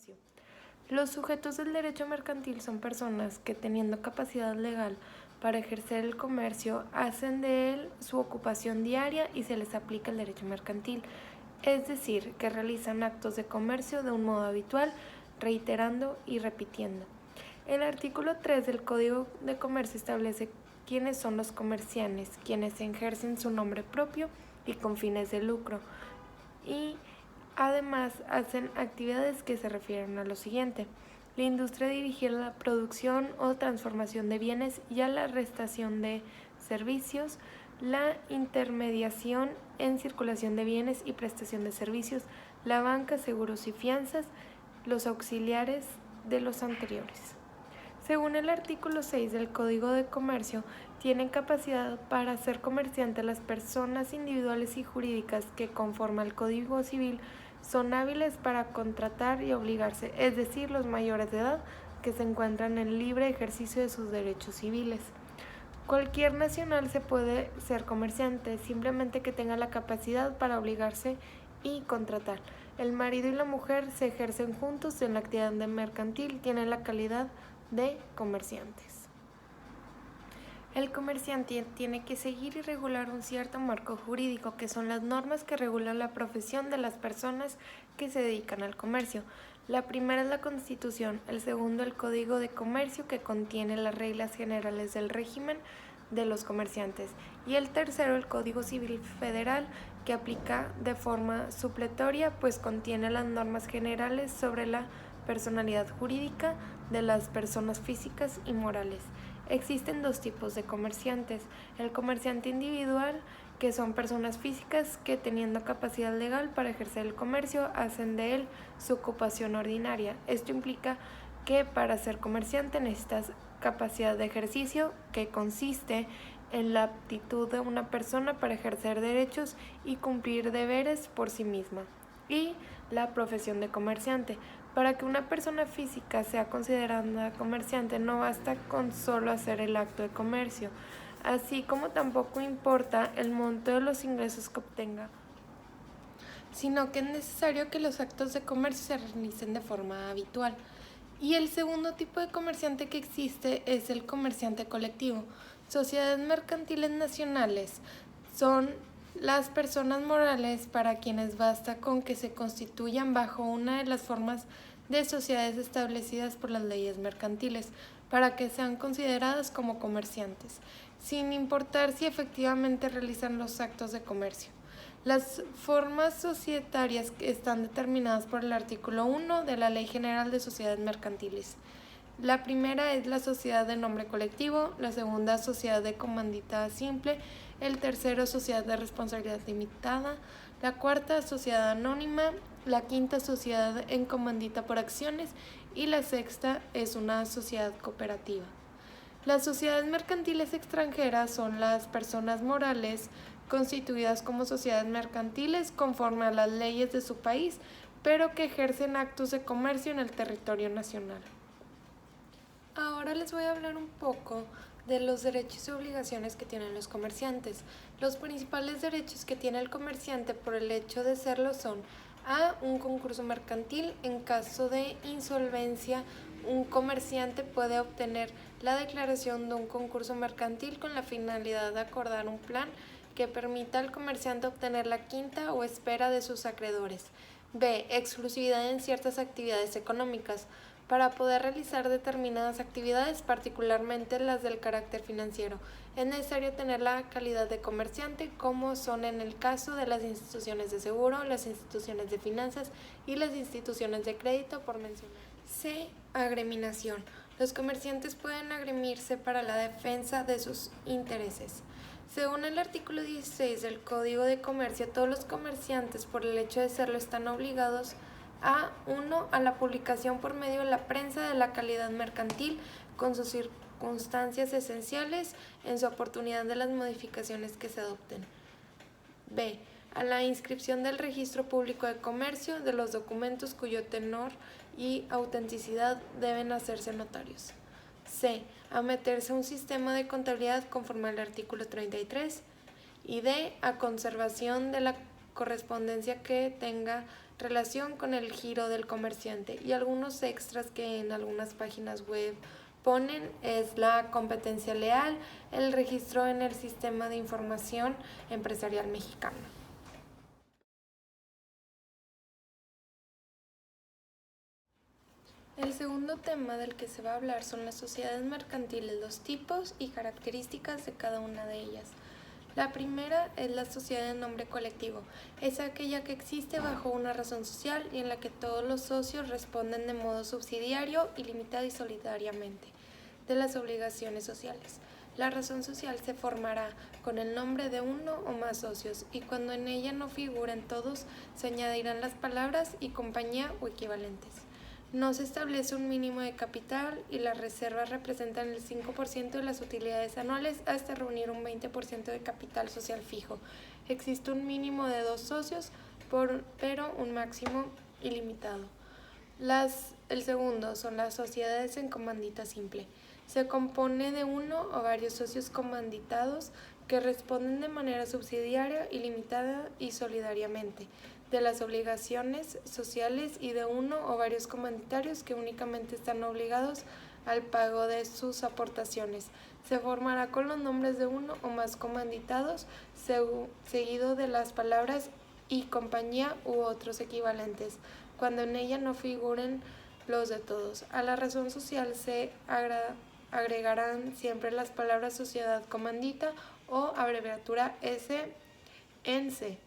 comercio. Los sujetos del derecho mercantil son personas que, teniendo capacidad legal para ejercer el comercio, hacen de él su ocupación diaria y se les aplica el derecho mercantil, es decir, que realizan actos de comercio de un modo habitual, reiterando y repitiendo. El artículo 3 del Código de Comercio establece quiénes son los comerciantes, quienes ejercen su nombre propio y con fines de lucro, y además hacen actividades que se refieren a lo siguiente: la industria dirigida a la producción o transformación de bienes y a la prestación de servicios, la intermediación en circulación de bienes y prestación de servicios, la banca, seguros y fianzas, los auxiliares de los anteriores. Según el artículo 6 del Código de Comercio, tienen capacidad para ser comerciantes las personas individuales y jurídicas que, conforme al Código Civil, son hábiles para contratar y obligarse, es decir, los mayores de edad que se encuentran en libre ejercicio de sus derechos civiles. Cualquier nacional se puede ser comerciante, simplemente que tenga la capacidad para obligarse y contratar. El marido y la mujer se ejercen juntos en la actividad mercantil, tienen la calidad de comerciantes. El comerciante tiene que seguir y regular un cierto marco jurídico, que son las normas que regulan la profesión de las personas que se dedican al comercio. La primera es la Constitución, el segundo el Código de Comercio, que contiene las reglas generales del régimen de los comerciantes, y el tercero el Código Civil Federal, que aplica de forma supletoria, pues contiene las normas generales sobre la personalidad jurídica de las personas físicas y morales. Existen dos tipos de comerciantes: el comerciante individual, que son personas físicas que, teniendo capacidad legal para ejercer el comercio, hacen de él su ocupación ordinaria. Esto implica que para ser comerciante necesitas capacidad de ejercicio, que consiste en la aptitud de una persona para ejercer derechos y cumplir deberes por sí misma. Y la profesión de comerciante. Para que una persona física sea considerada comerciante, no basta con solo hacer el acto de comercio, así como tampoco importa el monto de los ingresos que obtenga, sino que es necesario que los actos de comercio se realicen de forma habitual. Y el segundo tipo de comerciante que existe es el comerciante colectivo. Sociedades mercantiles nacionales son las personas morales para quienes basta con que se constituyan bajo una de las formas de sociedades establecidas por las leyes mercantiles para que sean consideradas como comerciantes, sin importar si efectivamente realizan los actos de comercio. Las formas societarias están determinadas por el artículo 1 de la Ley General de Sociedades Mercantiles. La primera es la sociedad de nombre colectivo, la segunda sociedad de comandita simple, el tercero sociedad de responsabilidad limitada, la cuarta sociedad anónima, la quinta sociedad en comandita por acciones y la sexta es una sociedad cooperativa. Las sociedades mercantiles extranjeras son las personas morales constituidas como sociedades mercantiles conforme a las leyes de su país, pero que ejercen actos de comercio en el territorio nacional. Ahora les voy a hablar un poco de los derechos y obligaciones que tienen los comerciantes. Los principales derechos que tiene el comerciante por el hecho de serlo son: a. Un concurso mercantil. En caso de insolvencia, un comerciante puede obtener la declaración de un concurso mercantil con la finalidad de acordar un plan que permita al comerciante obtener la quinta o espera de sus acreedores. B. Exclusividad en ciertas actividades económicas. Para poder realizar determinadas actividades, particularmente las del carácter financiero, es necesario tener la calidad de comerciante, como son en el caso de las instituciones de seguro, las instituciones de finanzas y las instituciones de crédito, por mencionar. C. Agremiación. Los comerciantes pueden agremirse para la defensa de sus intereses. Según el artículo 16 del Código de Comercio, todos los comerciantes, por el hecho de serlo, están obligados a: 1. A la publicación por medio de la prensa de la calidad mercantil con sus circunstancias esenciales en su oportunidad de las modificaciones que se adopten. B. A la inscripción del registro público de comercio de los documentos cuyo tenor y autenticidad deben hacerse notarios. C. A meterse a un sistema de contabilidad conforme al artículo 33. Y D. A conservación de la correspondencia que tenga relación con el giro del comerciante, y algunos extras que en algunas páginas web ponen es la competencia leal, el registro en el sistema de información empresarial mexicano. El segundo tema del que se va a hablar son las sociedades mercantiles, los tipos y características de cada una de ellas. La primera es la sociedad de nombre colectivo. Es aquella que existe bajo una razón social y en la que todos los socios responden de modo subsidiario, ilimitado y solidariamente de las obligaciones sociales. La razón social se formará con el nombre de uno o más socios, y cuando en ella no figuren todos, se añadirán las palabras y compañía o equivalentes. No se establece un mínimo de capital y las reservas representan el 5% de las utilidades anuales hasta reunir un 20% de capital social fijo. Existe un mínimo de 2 socios, pero un máximo ilimitado. El segundo son las sociedades en comandita simple. Se compone de uno o varios socios comanditados que responden de manera subsidiaria, ilimitada y solidariamente de las obligaciones sociales y de uno o varios comanditarios que únicamente están obligados al pago de sus aportaciones. Se formará con los nombres de uno o más comanditados, seguido de las palabras y compañía u otros equivalentes, cuando en ella no figuren los de todos. A la razón social se agregarán siempre las palabras sociedad comandita o abreviatura S en C.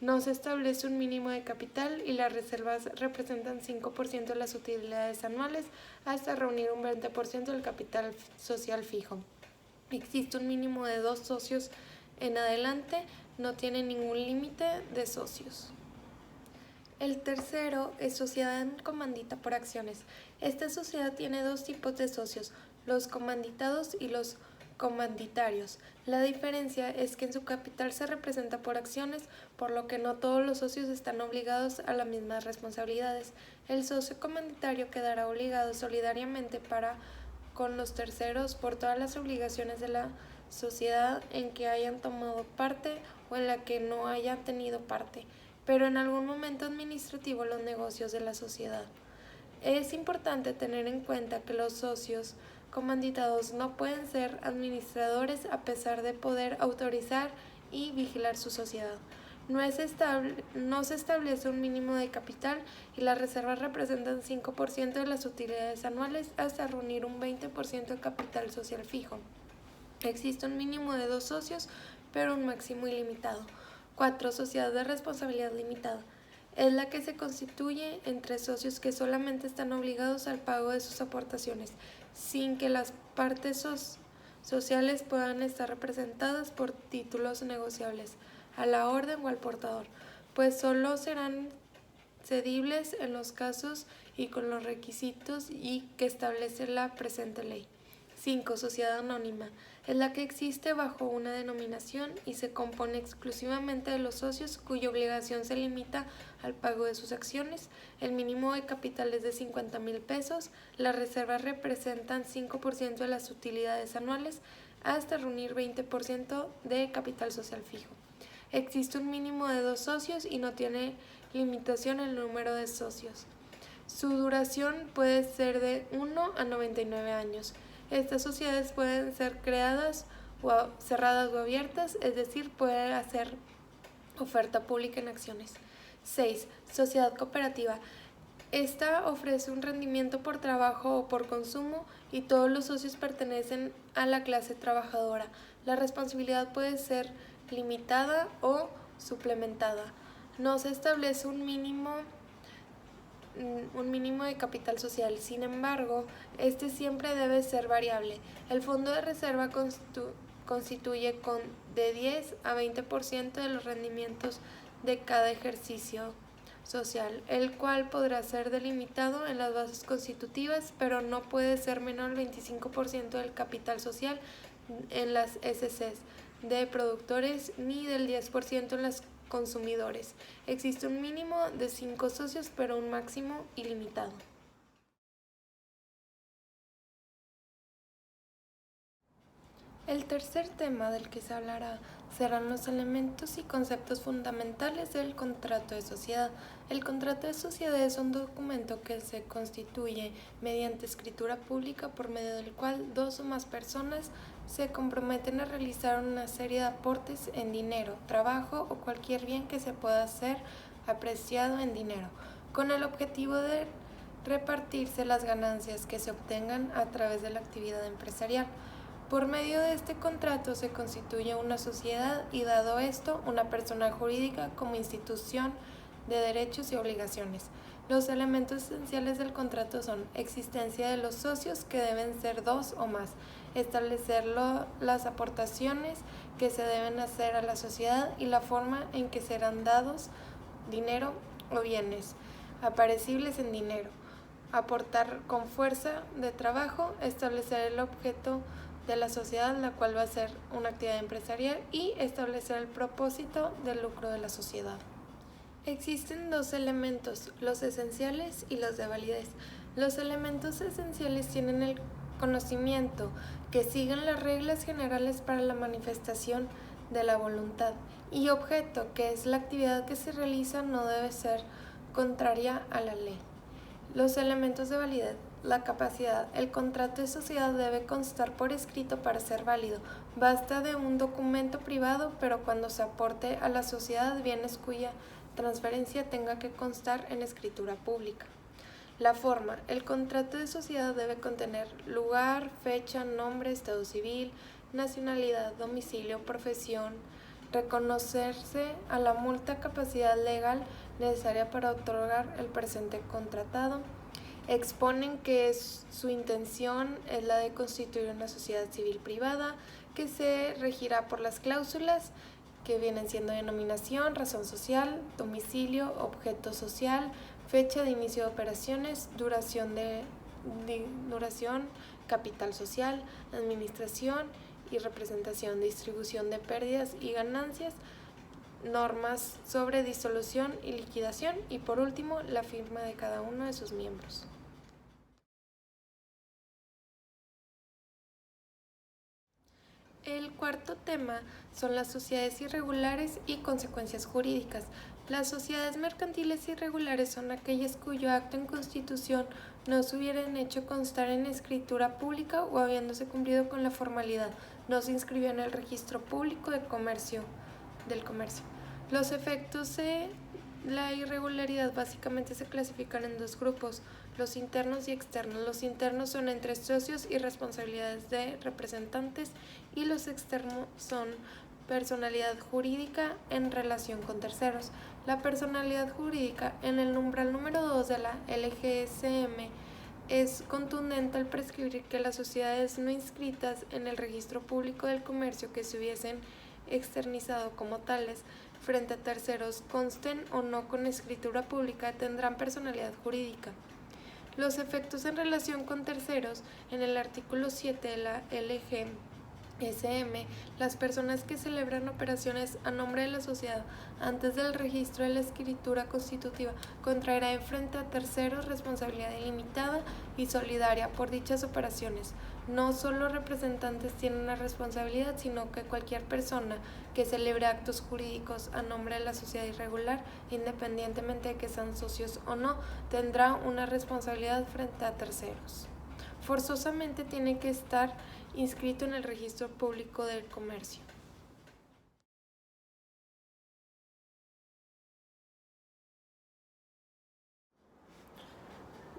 No se establece un mínimo de capital y las reservas representan 5% de las utilidades anuales hasta reunir un 20% del capital social fijo. Existe un mínimo de 2 socios en adelante, no tiene ningún límite de socios. El tercero es sociedad en comandita por acciones. Esta sociedad tiene 2 tipos de socios, los comanditados y los comanditarios. La diferencia es que en su capital se representa por acciones, por lo que no todos los socios están obligados a las mismas responsabilidades. El socio comanditario quedará obligado solidariamente con los terceros por todas las obligaciones de la sociedad en que hayan tomado parte o en la que no hayan tenido parte, pero en algún momento administrativo los negocios de la sociedad. Es importante tener en cuenta que los socios comanditados no pueden ser administradores a pesar de poder autorizar y vigilar su sociedad. No se establece un mínimo de capital y las reservas representan 5% de las utilidades anuales hasta reunir un 20% de capital social fijo. Existe un mínimo de 2 socios, pero un máximo ilimitado. 4. Sociedad de responsabilidad limitada. Es la que se constituye entre socios que solamente están obligados al pago de sus aportaciones, sin que las partes sociales puedan estar representadas por títulos negociables, a la orden o al portador, pues solo serán cedibles en los casos y con los requisitos y que establece la presente ley. 5. Sociedad anónima. Es la que existe bajo una denominación y se compone exclusivamente de los socios cuya obligación se limita al pago de sus acciones. El mínimo de capital es de 50,000 pesos. Las reservas representan 5% de las utilidades anuales hasta reunir 20% de capital social fijo. Existe un mínimo de 2 socios y no tiene limitación el número de socios. Su duración puede ser de 1 a 99 años. Estas sociedades pueden ser creadas o cerradas o abiertas, es decir, puede hacer oferta pública en acciones. 6. Sociedad cooperativa. Esta ofrece un rendimiento por trabajo o por consumo y todos los socios pertenecen a la clase trabajadora. La responsabilidad puede ser limitada o suplementada. No se establece un mínimo de capital social. Sin embargo, este siempre debe ser variable. El fondo de reserva constituye de 10 a 20% de los rendimientos de cada ejercicio social, el cual podrá ser delimitado en las bases constitutivas, pero no puede ser menor al 25% del capital social en las SCs de productores ni del 10% en las consumidores. Existe un mínimo de 5 socios, pero un máximo ilimitado. El tercer tema del que se hablará serán los elementos y conceptos fundamentales del contrato de sociedad. El contrato de sociedad es un documento que se constituye mediante escritura pública por medio del cual dos o más personas se comprometen a realizar una serie de aportes en dinero, trabajo o cualquier bien que se pueda ser apreciado en dinero, con el objetivo de repartirse las ganancias que se obtengan a través de la actividad empresarial. Por medio de este contrato se constituye una sociedad y, dado esto, una persona jurídica como institución de derechos y obligaciones. Los elementos esenciales del contrato son existencia de los socios, que deben ser dos o más, establecer las aportaciones que se deben hacer a la sociedad y la forma en que serán dados dinero o bienes aparecibles en dinero, aportar con fuerza de trabajo, establecer el objeto de la sociedad, la cual va a ser una actividad empresarial, y establecer el propósito del lucro de la sociedad. Existen dos elementos, los esenciales y los de validez. Los elementos esenciales tienen el conocimiento, que siguen las reglas generales para la manifestación de la voluntad, y objeto, que es la actividad que se realiza, no debe ser contraria a la ley. Los elementos de validez. La capacidad. El contrato de sociedad debe constar por escrito para ser válido. Basta de un documento privado, pero cuando se aporte a la sociedad bienes cuya transferencia tenga que constar en escritura pública. La forma. El contrato de sociedad debe contener lugar, fecha, nombre, estado civil, nacionalidad, domicilio, profesión, reconocerse a la multa capacidad legal necesaria para otorgar el presente contratado. Exponen que su intención es la de constituir una sociedad civil privada que se regirá por las cláusulas que vienen siendo denominación, razón social, domicilio, objeto social, fecha de inicio de operaciones, duración, capital social, administración y representación, distribución de pérdidas y ganancias, normas sobre disolución y liquidación, y por último la firma de cada uno de sus miembros. El cuarto tema son las sociedades irregulares y consecuencias jurídicas. Las sociedades mercantiles irregulares son aquellas cuyo acto en constitución no se hubieran hecho constar en escritura pública, o habiéndose cumplido con la formalidad, no se inscribió en el registro público del comercio. Los efectos de la irregularidad básicamente se clasifican en dos grupos: los internos y externos. Los internos son entre socios y responsabilidades de representantes, y los externos son personalidad jurídica en relación con terceros. La personalidad jurídica, en el numeral número 2 de la LGSM, es contundente al prescribir que las sociedades no inscritas en el registro público del comercio, que se hubiesen externizado como tales frente a terceros, consten o no con escritura pública, tendrán personalidad jurídica. Los efectos en relación con terceros. En el artículo 7 de la LGSM, las personas que celebran operaciones a nombre de la sociedad antes del registro de la escritura constitutiva contraerán frente a terceros responsabilidad ilimitada y solidaria por dichas operaciones. No solo representantes tienen una responsabilidad, sino que cualquier persona que celebre actos jurídicos a nombre de la sociedad irregular, independientemente de que sean socios o no, tendrá una responsabilidad frente a terceros. Forzosamente tiene que estar inscrito en el registro público del comercio.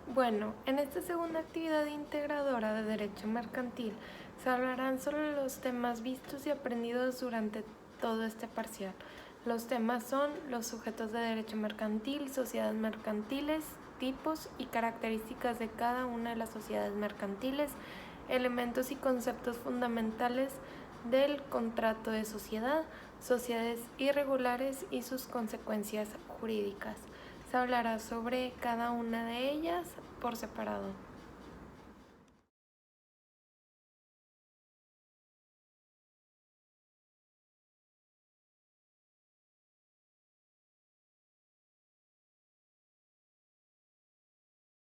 Bueno, en esta segunda actividad integradora de Derecho Mercantil se hablarán sobre los temas vistos y aprendidos durante todo este parcial. Los temas son los sujetos de derecho mercantil, sociedades mercantiles, tipos y características de cada una de las sociedades mercantiles, elementos y conceptos fundamentales del contrato de sociedad, sociedades irregulares y sus consecuencias jurídicas. Se hablará sobre cada una de ellas por separado.